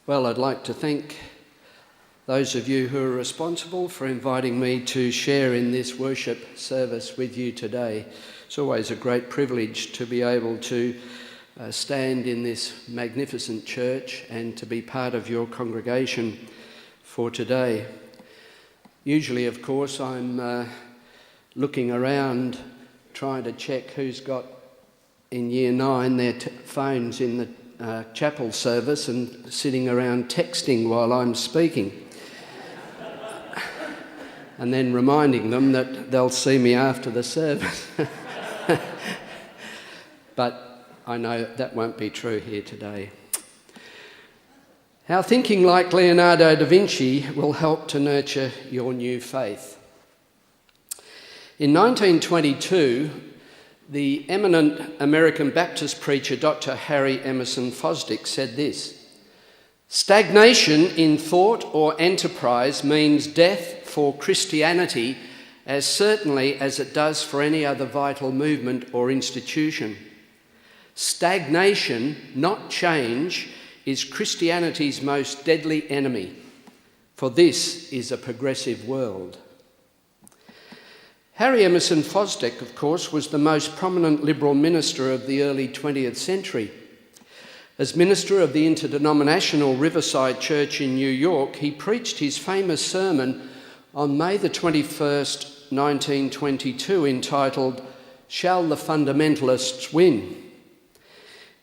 Well, I'd like to thank those of you who are responsible for inviting me to share in this worship service with you today. It's always a great privilege to be able to stand in this magnificent church and to be part of your congregation for today. Usually, of course, I'm looking around trying to check who's got in year 9 their phones in the chapel service and sitting around texting while I'm speaking. And then reminding them that they'll see me after the service. But I know that won't be true here today. How thinking like Leonardo Da Vinci will help to nurture your new faith. In 1922, the eminent American Baptist preacher Dr. Harry Emerson Fosdick said this: "Stagnation in thought or enterprise means death for Christianity as certainly as it does for any other vital movement or institution. Stagnation, not change, is Christianity's most deadly enemy, for this is a progressive world." Harry Emerson Fosdick, of course, was the most prominent Liberal minister of the early 20th century. As minister of the interdenominational Riverside Church in New York, he preached his famous sermon on May the 21st, 1922, entitled "Shall the Fundamentalists Win?",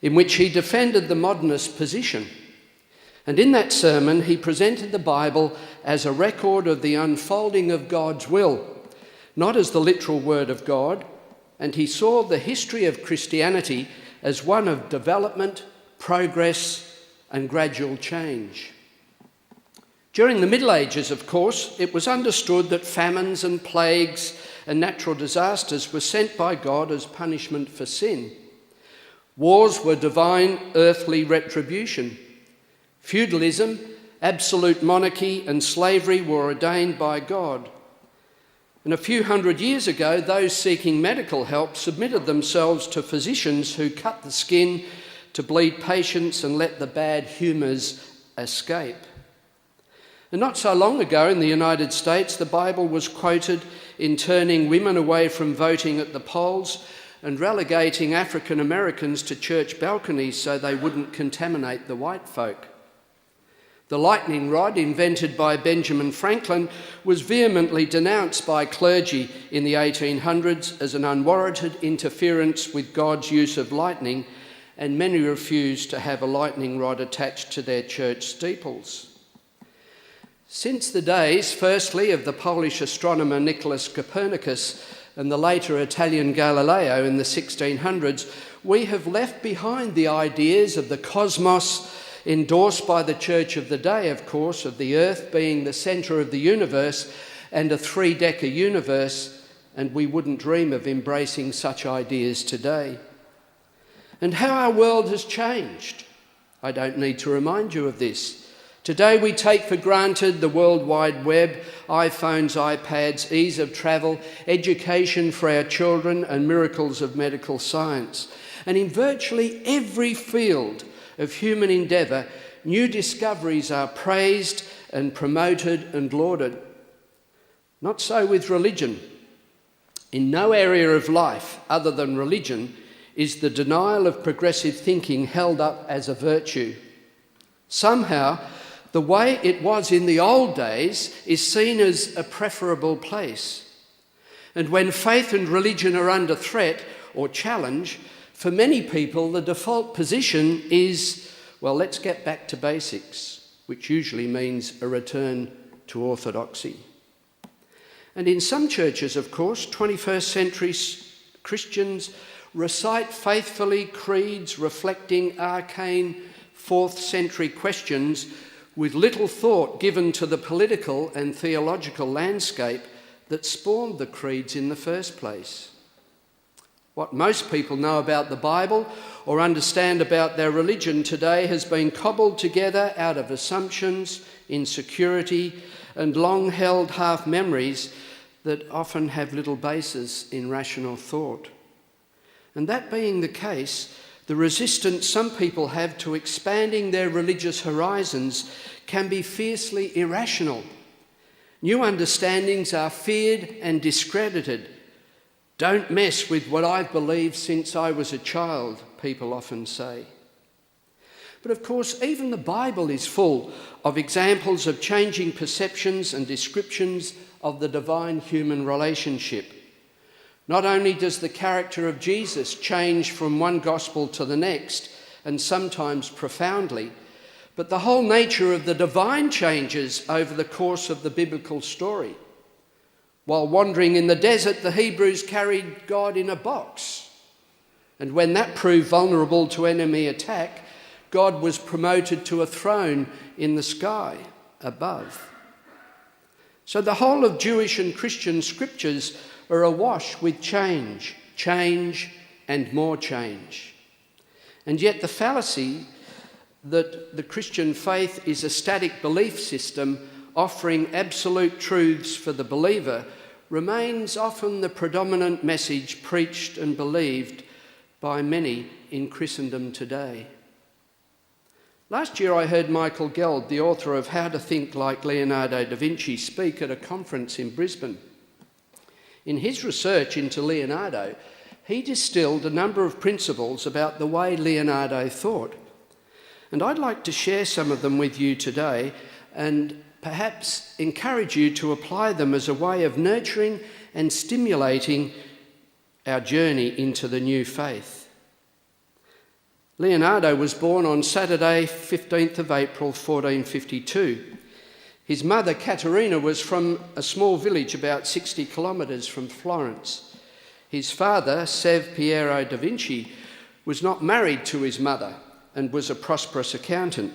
in which he defended the modernist position. And in that sermon, he presented the Bible as a record of the unfolding of God's will, not as the literal word of God, and he saw the history of Christianity as one of development, progress, and gradual change. During the Middle Ages, of course, it was understood that famines and plagues and natural disasters were sent by God as punishment for sin. Wars were divine earthly retribution. Feudalism, absolute monarchy, and slavery were ordained by God. And a few hundred years ago, those seeking medical help submitted themselves to physicians who cut the skin to bleed patients and let the bad humours escape. And not so long ago in the United States, the Bible was quoted in turning women away from voting at the polls and relegating African Americans to church balconies so they wouldn't contaminate the white folk. The lightning rod, invented by Benjamin Franklin, was vehemently denounced by clergy in the 1800s as an unwarranted interference with God's use of lightning, and many refused to have a lightning rod attached to their church steeples. Since the days, firstly, of the Polish astronomer Nicholas Copernicus and the later Italian Galileo in the 1600s, we have left behind the ideas of the cosmos, endorsed by the Church of the day, of course, of the earth being the centre of the universe and a three-decker universe, and we wouldn't dream of embracing such ideas today. And how our world has changed. I don't need to remind you of this. Today we take for granted the World Wide Web, iPhones, iPads, ease of travel, education for our children, and miracles of medical science. And in virtually every field of human endeavour, new discoveries are praised and promoted and lauded. Not so with religion. In no area of life other than religion is the denial of progressive thinking held up as a virtue. Somehow, the way it was in the old days is seen as a preferable place. And when faith and religion are under threat or challenge, for many people, the default position is, well, let's get back to basics, which usually means a return to orthodoxy. And in some churches, of course, 21st century Christians recite faithfully creeds reflecting arcane 4th century questions with little thought given to the political and theological landscape that spawned the creeds in the first place. What most people know about the Bible or understand about their religion today has been cobbled together out of assumptions, insecurity, and long-held half-memories that often have little basis in rational thought. And that being the case, The resistance some people have to expanding their religious horizons can be fiercely irrational. New understandings are feared and discredited. Don't mess with what I've believed since I was a child, people often say. But of course, even the Bible is full of examples of changing perceptions and descriptions of the divine-human relationship. Not only does the character of Jesus change from one gospel to the next, and sometimes profoundly, but the whole nature of the divine changes over the course of the biblical story. While wandering in the desert, the Hebrews carried God in a box. And when that proved vulnerable to enemy attack, God was promoted to a throne in the sky above. So the whole of Jewish and Christian scriptures are awash with change and more change. And yet the fallacy that the Christian faith is a static belief system offering absolute truths for the believer remains often the predominant message preached and believed by many in Christendom today. Last year I heard Michael Geld, the author of How to Think Like Leonardo Da Vinci, speak at a conference in Brisbane. In his research into Leonardo, he distilled a number of principles about the way Leonardo thought. And I'd like to share some of them with you today and perhaps encourage you to apply them as a way of nurturing and stimulating our journey into the new faith. Leonardo was born on Saturday, 15th of April, 1452. His mother, Caterina, was from a small village about 60 kilometres from Florence. His father, Ser Piero da Vinci, was not married to his mother and was a prosperous accountant.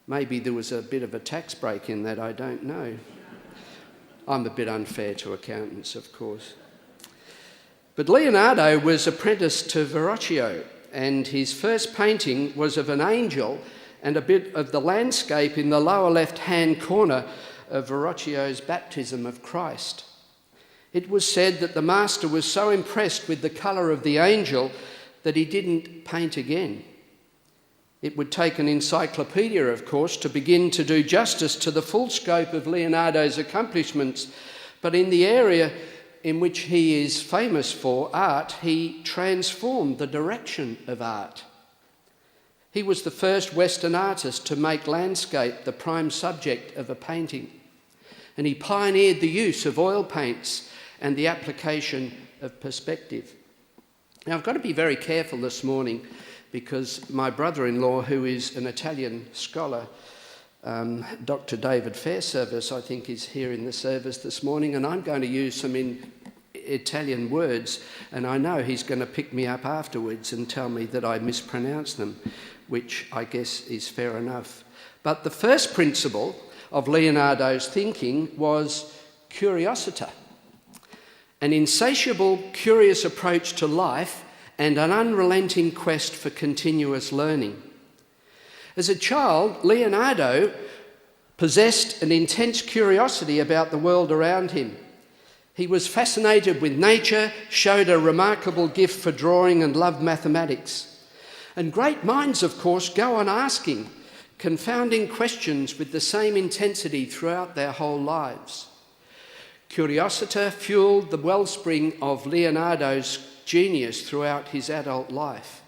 Maybe there was a bit of a tax break in that, I don't know. I'm a bit unfair to accountants, of course. But Leonardo was apprenticed to Verrocchio, and his first painting was of an angel and a bit of the landscape in the lower left-hand corner of Verrocchio's baptism of Christ. It was said that the master was so impressed with the colour of the angel that he didn't paint again. It would take an encyclopedia, of course, to begin to do justice to the full scope of Leonardo's accomplishments, but in the area in which he is famous for, art, he transformed the direction of art. He was the first Western artist to make landscape the prime subject of a painting, and he pioneered the use of oil paints and the application of perspective. Now, I've got to be very careful this morning because my brother-in-law, who is an Italian scholar, Dr David Fairservice, I think, is here in the service this morning, and I'm going to use some Italian words, and I know he's going to pick me up afterwards and tell me that I mispronounce them, which I guess is fair enough. But the first principle of Leonardo's thinking was curiosity, an insatiable, curious approach to life and an unrelenting quest for continuous learning. As a child, Leonardo possessed an intense curiosity about the world around him. He was fascinated with nature, showed a remarkable gift for drawing and loved mathematics. And great minds, of course, go on asking confounding questions with the same intensity throughout their whole lives. Curiosity fueled the wellspring of Leonardo's genius throughout his adult life.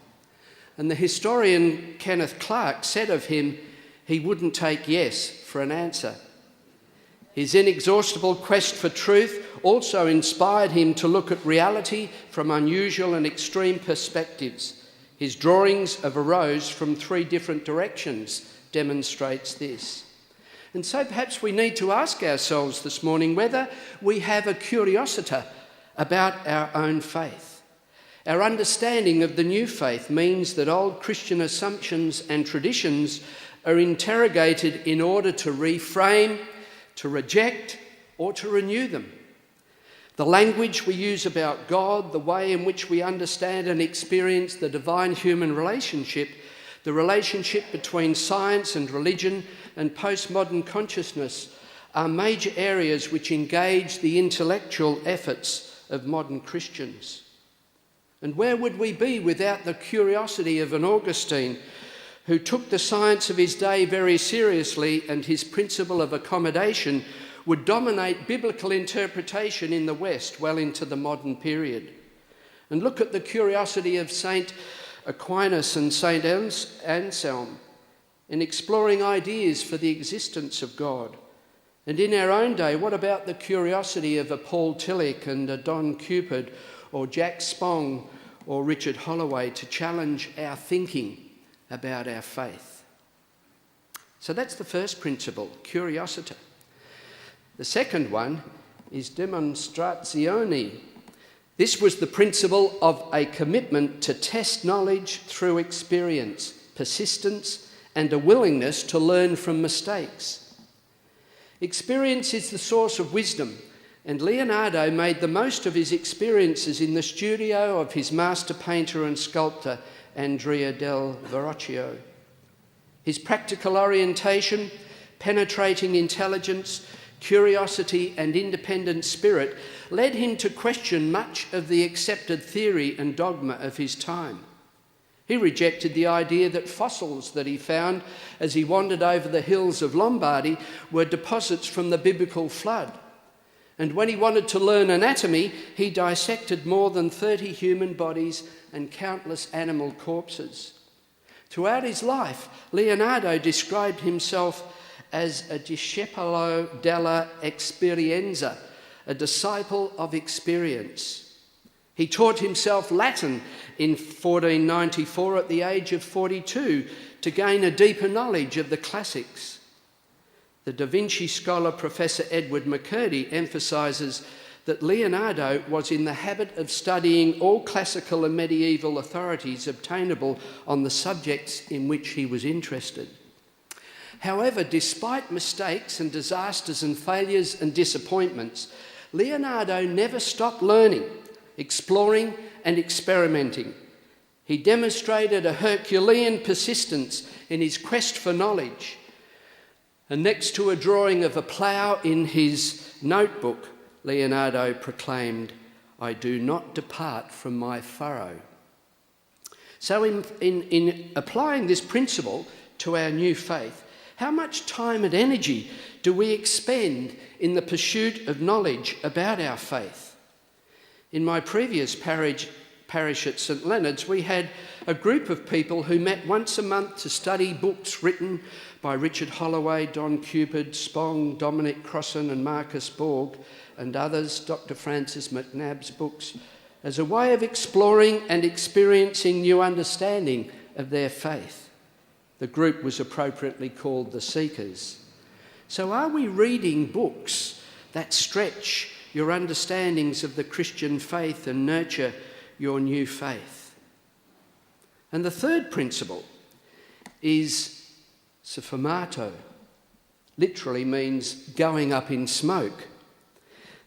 And the historian Kenneth Clark said of him, he wouldn't take yes for an answer. His inexhaustible quest for truth also inspired him to look at reality from unusual and extreme perspectives. His drawings of a rose from 3 different directions demonstrates this. And so perhaps we need to ask ourselves this morning whether we have a curiosity about our own faith. Our understanding of the new faith means that old Christian assumptions and traditions are interrogated in order to reframe, to reject, or to renew them. The language we use about God, the way in which we understand and experience the divine-human relationship, the relationship between science and religion and postmodern consciousness are major areas which engage the intellectual efforts of modern Christians. And where would we be without the curiosity of an Augustine, who took the science of his day very seriously, and his principle of accommodation would dominate biblical interpretation in the West well into the modern period? And look at the curiosity of St. Aquinas and St. Anselm in exploring ideas for the existence of God. And in our own day, what about the curiosity of a Paul Tillich and a Don Cupid, or Jack Spong or Richard Holloway, to challenge our thinking about our faith? So that's the first principle, curiosity. The second one is demonstratione. This was the principle of a commitment to test knowledge through experience, persistence, and a willingness to learn from mistakes. Experience is the source of wisdom, and Leonardo made the most of his experiences in the studio of his master painter and sculptor, Andrea del Verrocchio. His practical orientation, penetrating intelligence, curiosity, and independent spirit led him to question much of the accepted theory and dogma of his time. He rejected the idea that fossils that he found as he wandered over the hills of Lombardy were deposits from the biblical flood. And when he wanted to learn anatomy, he dissected more than 30 human bodies and countless animal corpses. Throughout his life, Leonardo described himself as a discepolo della esperienza, a disciple of experience. He taught himself Latin in 1494 at the age of 42 to gain a deeper knowledge of the classics. The Da Vinci scholar Professor Edward McCurdy emphasises that Leonardo was in the habit of studying all classical and medieval authorities obtainable on the subjects in which he was interested. However, despite mistakes and disasters and failures and disappointments, Leonardo never stopped learning, exploring and experimenting. He demonstrated a Herculean persistence in his quest for knowledge. And next to a drawing of a plough in his notebook, Leonardo proclaimed, "I do not depart from my furrow." So in applying this principle to our new faith, how much time and energy do we expend in the pursuit of knowledge about our faith? In my previous parish at St Leonard's, we had a group of people who met once a month to study books written by Richard Holloway, Don Cupid, Spong, Dominic Crossan and Marcus Borg, and others, Dr Francis Macnab's books, as a way of exploring and experiencing new understanding of their faith. The group was appropriately called the Seekers. So are we reading books that stretch your understandings of the Christian faith and nurture your new faith? And the third principle is sfumato, literally means going up in smoke.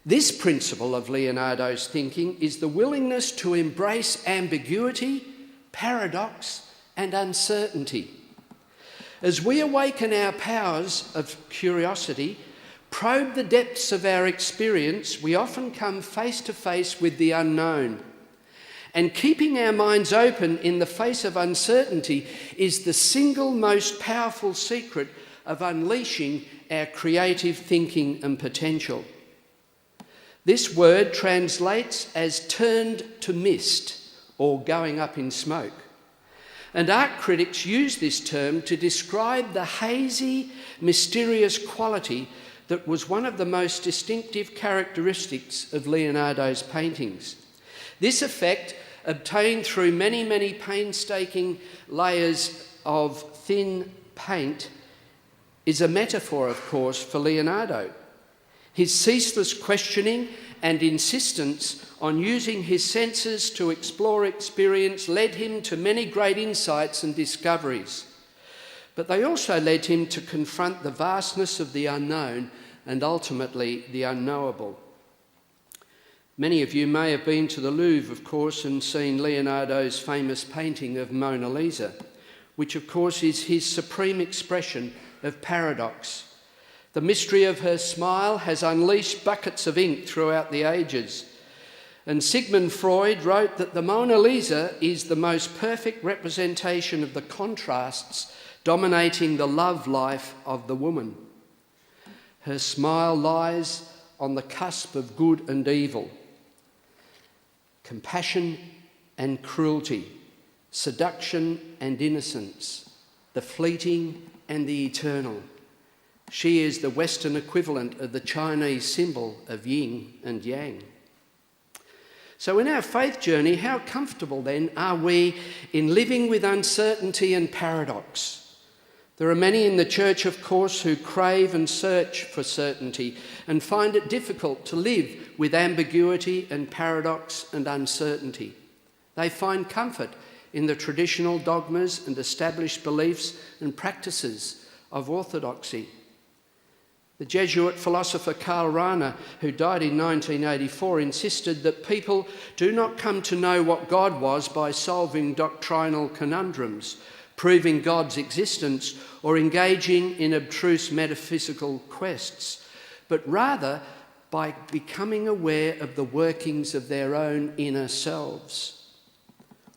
This principle of Leonardo's thinking is the willingness to embrace ambiguity, paradox, and uncertainty. As we awaken our powers of curiosity, probe the depths of our experience, we often come face to face with the unknown. And keeping our minds open in the face of uncertainty is the single most powerful secret of unleashing our creative thinking and potential. This word translates as turned to mist or going up in smoke. And art critics use this term to describe the hazy, mysterious quality that was one of the most distinctive characteristics of Leonardo's paintings. This effect, obtained through many, many painstaking layers of thin paint, is a metaphor, of course, for Leonardo. His ceaseless questioning and insistence on using his senses to explore experience led him to many great insights and discoveries. But they also led him to confront the vastness of the unknown and ultimately the unknowable. Many of you may have been to the Louvre, of course, and seen Leonardo's famous painting of Mona Lisa, which of course is his supreme expression of paradox. The mystery of her smile has unleashed buckets of ink throughout the ages, And Sigmund Freud wrote that the Mona Lisa is the most perfect representation of the contrasts dominating the love life of the woman. Her smile lies on the cusp of good and evil, compassion and cruelty, seduction and innocence, the fleeting and the eternal. She is the Western equivalent of the Chinese symbol of yin and yang. So in our faith journey, how comfortable then are we in living with uncertainty and paradox? There are many in the church, of course, who crave and search for certainty and find it difficult to live with ambiguity and paradox and uncertainty. They find comfort in the traditional dogmas and established beliefs and practices of orthodoxy. The Jesuit philosopher Karl Rahner, who died in 1984, insisted that people do not come to know what God was by solving doctrinal conundrums, proving God's existence, or engaging in abstruse metaphysical quests, but rather by becoming aware of the workings of their own inner selves.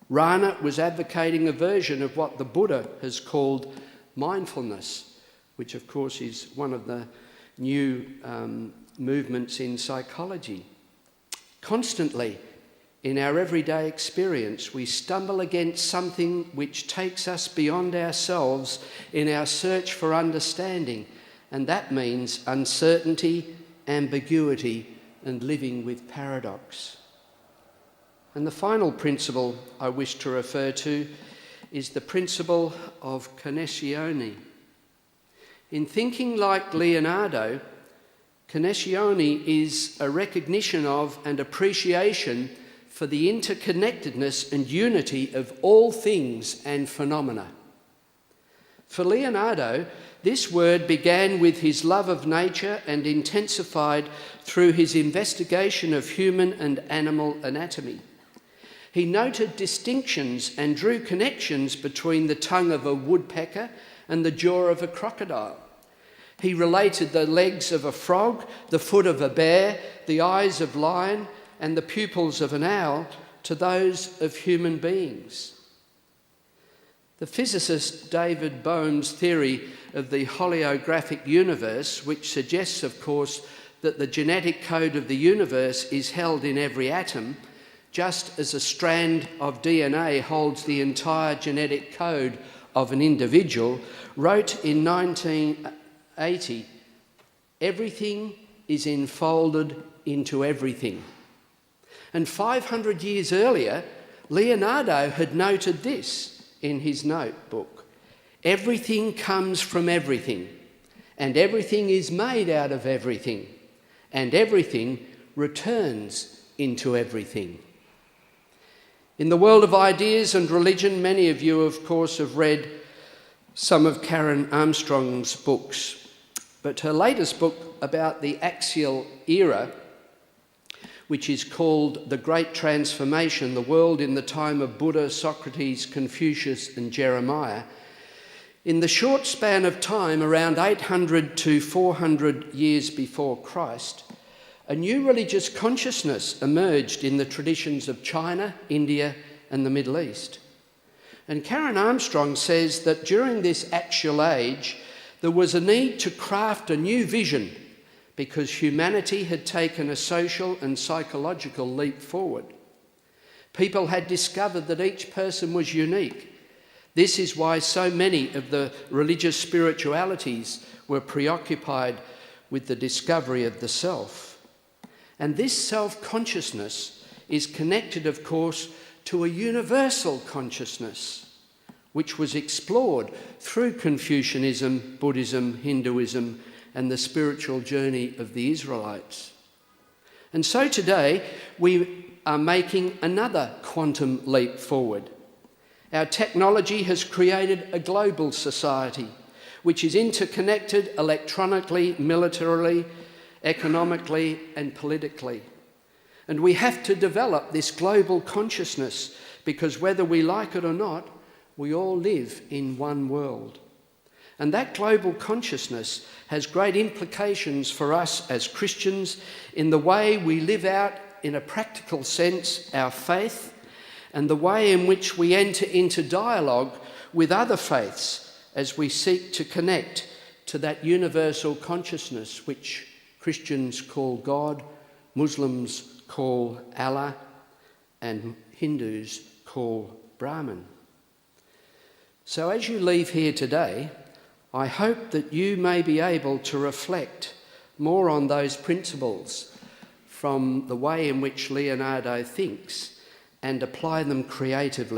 Rahner was advocating a version of what the Buddha has called mindfulness, which of course is one of the new movements in psychology. Constantly, in our everyday experience, we stumble against something which takes us beyond ourselves in our search for understanding, and that means uncertainty, ambiguity, and living with paradox. And the final principle I wish to refer to is the principle of connessione. In thinking like Leonardo, connessione is a recognition of and appreciation for the interconnectedness and unity of all things and phenomena. For Leonardo, this word began with his love of nature and intensified through his investigation of human and animal anatomy. He noted distinctions and drew connections between the tongue of a woodpecker and the jaw of a crocodile. He related the legs of a frog, the foot of a bear, the eyes of a lion, and the pupils of an owl to those of human beings. The physicist David Bohm's theory of the holographic universe, which suggests, of course, that the genetic code of the universe is held in every atom, just as a strand of DNA holds the entire genetic code of an individual, wrote in 1980, "Everything is enfolded into everything." And 500 years earlier, Leonardo had noted this in his notebook: "Everything comes from everything, and everything is made out of everything, and everything returns into everything." In the world of ideas and religion, many of you, of course, have read some of Karen Armstrong's books, but her latest book about the axial era, which is called The Great Transformation, the World in the Time of Buddha, Socrates, Confucius and Jeremiah, in the short span of time, around 800 to 400 years before Christ, a new religious consciousness emerged in the traditions of China, India and the Middle East. And Karen Armstrong says that during this axial age, there was a need to craft a new vision because humanity had taken a social and psychological leap forward. People had discovered that each person was unique. This is why so many of the religious spiritualities were preoccupied with the discovery of the self. And this self-consciousness is connected, of course, to a universal consciousness, which was explored through Confucianism, Buddhism, Hinduism, and the spiritual journey of the Israelites. And so today, we are making another quantum leap forward. Our technology has created a global society, which is interconnected electronically, militarily, economically and politically. And we have to develop this global consciousness because whether we like it or not, we all live in one world. And that global consciousness has great implications for us as Christians in the way we live out in a practical sense, our faith and the way in which we enter into dialogue with other faiths as we seek to connect to that universal consciousness which Christians call God, Muslims call Allah, and Hindus call Brahman. So as you leave here today, I hope that you may be able to reflect more on those principles from the way in which Leonardo thinks and apply them creatively